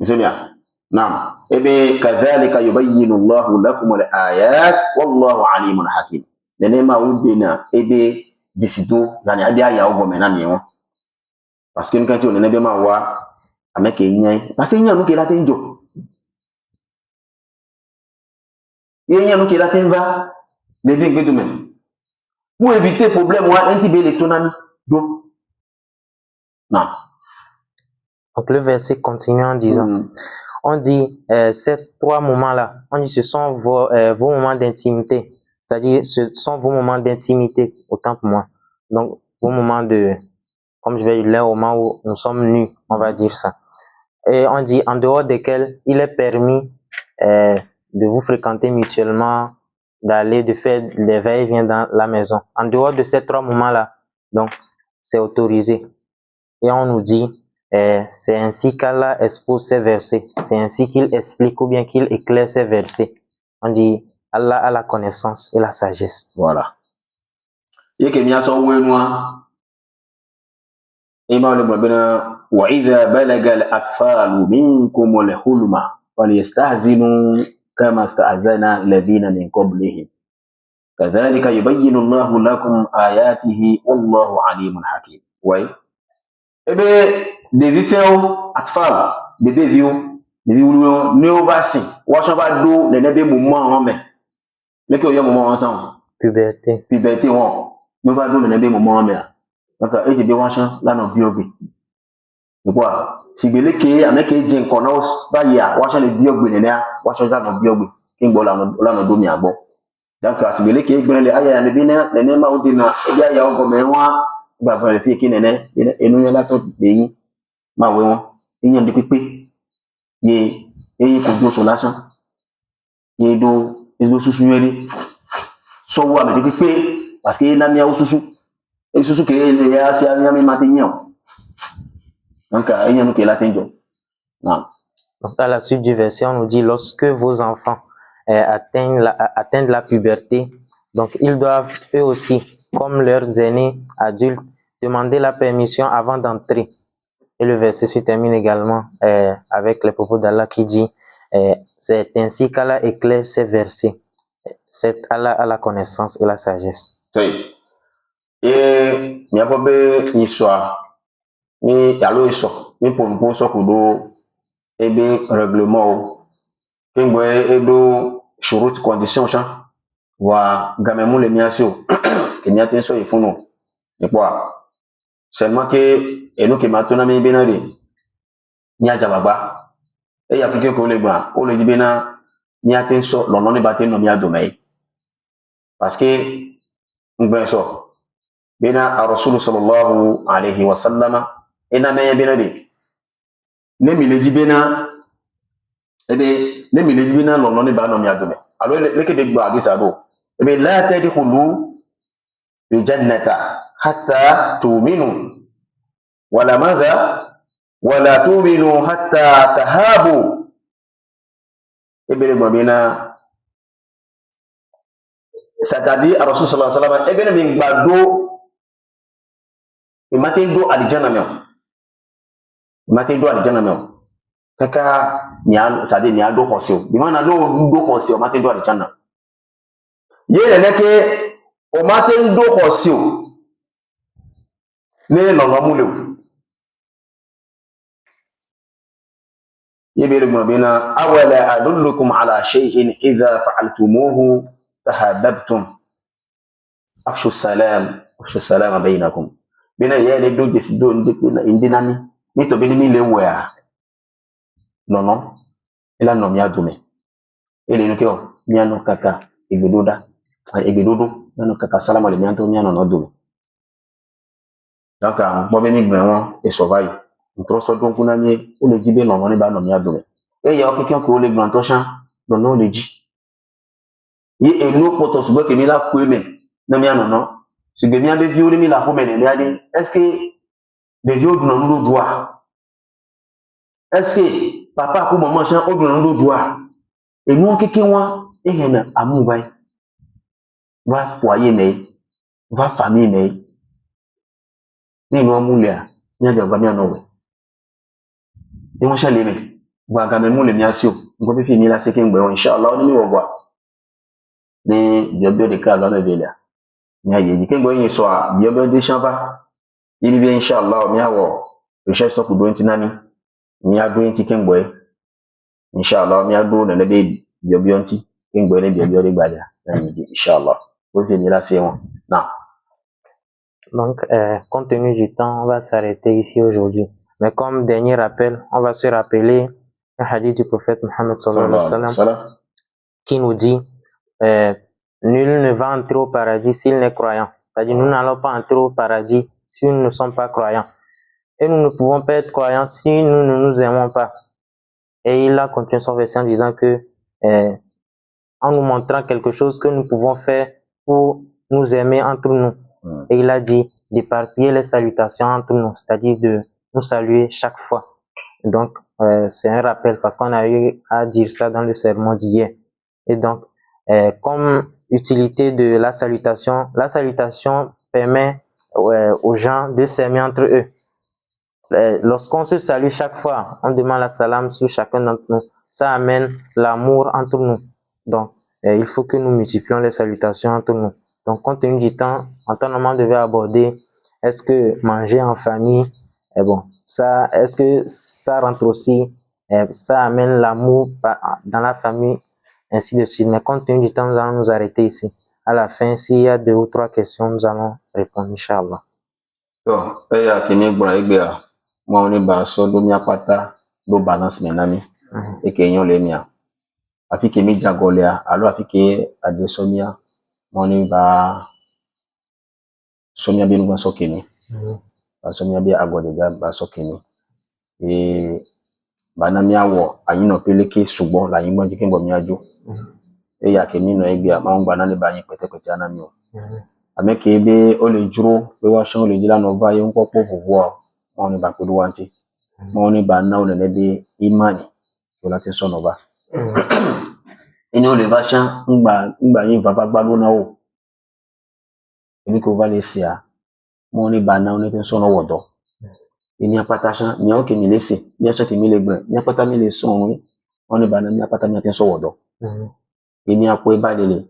Misalnya, naam, ebe kadhalika yubayyinu Allahu lakum al-ayat wallahu alimun hakim. Nene ma udena ebe disido yani abi aya ogo menani won. Parce que nkan ti o nene be ma wa ameke yin. Parce que yin anu ke la tenjo. Yin anu ke la tenva bebe gbedumen. Pour éviter problème wa enti be le tonami do. Non. Donc le verset continue en disant, on dit ces 3 moments-là, on dit ce sont vos moments d'intimité, c'est-à-dire ce sont vos moments d'intimité, autant pour moi. Donc vos moments de, comme je vais dire, au moment où nous sommes nus, on va dire ça. Et on dit en dehors desquels il est permis de vous fréquenter mutuellement, d'aller, de faire les va-et-vient dans la maison. En dehors de ces 3 moments-là, donc c'est autorisé. Et on nous dit, c'est ainsi qu'Allah expose ces versets. C'est ainsi qu'il explique ou bien qu'il éclaire ces versets. On dit, Allah a la connaissance et la sagesse. Voilà. Yeke miya so wenwa. Ima le mwabena wa idha balaga al-atfalu minkum al-hulma falyastahzinu kama sta'zana alladhina min qablihim. Kadhalika yubayyinu Allahu lakum ayatihi wallahu alimun hakim. Ouais. Ebe devi feo atfal bebe viu devi wulu ne ovasi wa so ba do le nebe moment won me le ke o yo moment ensemble puberté won ne va do le nebe moment won me donc e je be wa chan la no biogbe e kwa sigbele ke ameke je nkan na ba ya wa chan le biogbe ne na wa chan la no biogbe ki ngbo la no do mi agbo donc sigbele ke gbe le aya ne bi na le ne ma o de na e ja ya o go me wa ba ba le fi ki nene enu yan la to be yin ma we won eyan de pipe ye eyin ko jo so lásán ye do susu yere so wa me de pipe parce que na mi a susu e susu ke le ya si a mi ma te yan donc eyan no ke la tenjo non. Donc à la suite du verset on nous dit lorsque vos enfants atteignent la puberté, donc ils doivent eux aussi comme leurs aînés adultes demander la permission avant d'entrer. Et le verset se termine également avec les propos d'Allah qui dit c'est ainsi qu'Allah éclaire ces versets. C'est Allah a la connaissance et la sagesse. Oui. Et il y a pas de histoire. Ni yalo iso ni ponpo so kudo ebe règlement kengwe edo shurut condition chan wa gamemu le miasio kenya tenso ifuno et quoi seulement que eno ke matona mi benare ni aja baba e ya pike ko le gba o le dibena ni atenso lono ni baten no mi adomai parce que ngbeso bena ar-rasul sallallahu alayhi wa sallama ena me benare ne mi le dibena ebe ne mi le dibena lono ni ba no mi adomai alors le ke de gba hadisa do ebe la tadkhulu bi jannata hatta tu'minu wala maza wala tu'minu hatta tahabu ebele mabina c'est-à-dire Rasul sallallahu alaihi wasallam ebele min gbado imatin do aljanna me imatin do aljanna me kaka nya c'est-à-dire nya do khosio bi mana no do khosio matin do aljanna yele neke o matin do khosio ne no mule يبير بنا أولا أدلكم على شيء إذا فعلتموه تحاببتم أفشوا السلام بينكم بنا يالي دو جسدو إندنامي نيتو بني مي لويا نونو إلا نوم يادومي إلي نكيو ميانو كاكا إبدودو ميانو كاكا سلام علي ميانتو ميانو نودومي donc bon beni gbewan e survive ntroso don kuna mi o le jibe no ni ba no mi adome e ya o kikan ko le gban to shan no no le ji yi enu poto subo ke mi la ku eme na mi anono sigbe mi abe vi o mi la ko me le ade est-ce que de vi o dun no do doa est-ce que papa ko mama shan o dun no do doa enu o kikin wa e hena amu bai va foyer me va famille me ni no amulia ni aja gba mi anowe ni won se le me Gwaga me mu le miasio ngo bi fi mi la se ke ngbe o inshallah ni mi wo gwa ni biobio de ka lo me belia ni aye ni ke ngbe yin so a biobio de chanva ibi bi inshallah mi awo research so ku do ntinani mi ado nti ke ngbe inshallah mi ado na be biobio nti ke ngbe ne biobio de gbalia na ni di inshallah bo fi mi la se won na. Donc, compte tenu du temps, on va s'arrêter ici aujourd'hui. Mais comme dernier rappel, on va se rappeler un hadith du prophète Mohammed sallallahu alayhi wa sallam qui nous dit nul ne va entrer au paradis s'il n'est croyant. C'est-à-dire, nous n'allons pas entrer au paradis si nous ne sommes pas croyants. Et nous ne pouvons pas être croyants si nous ne nous aimons pas. Et il a continué son verset en disant que, en nous montrant quelque chose que nous pouvons faire pour nous aimer entre nous. Et il a dit d'éparpiller les salutations entre nous, c'est-à-dire de nous saluer chaque fois. Donc, c'est un rappel parce qu'on a eu à dire ça dans le sermon d'hier. Et donc, comme utilité de la salutation permet aux gens de s'aimer entre eux. Lorsqu'on se salue chaque fois, on demande la salam sur chacun d'entre nous. Ça amène l'amour entre nous. Donc, il faut que nous multiplions les salutations entre nous. Donc, compte tenu du temps, en temps normal, on devait aborder est-ce que manger en famille, est-ce que ça rentre aussi, ça amène l'amour dans la famille, ainsi de suite. Mais compte tenu du temps, nous allons nous arrêter ici. À la fin, s'il y a 2 ou 3 questions, nous allons répondre, Inch'Allah. Donc, moi, on est bas, so, do mi apata, do balance menami, et que yon le mia. Afi ke mi jagolea, alors afi ke adesomia, moi, on est bas, somia bi nou so keni. Somia bi agodega ba so keni. Et banami awo, ayino peleke subo, la yimo dike mbo mi ajo. Et ya kemi no egbia, ma on banane ba yin pete anami o. Ame ke ebe o le juro, be wa shan o le jila no ba yin popo vovo. On ba kudu wanti mo ni ba na o le be imani o la tin so no ba eni o le ba shan ngba yin baba gbalo na o eni ko va le sia mo ni ba na o ni tin so no wodo eni apata shan ni o ke mi le se ni a shan ke mi le gbon ni apata mi le so mo ni ba na mi apata mi tin so wodo eni apo e ba le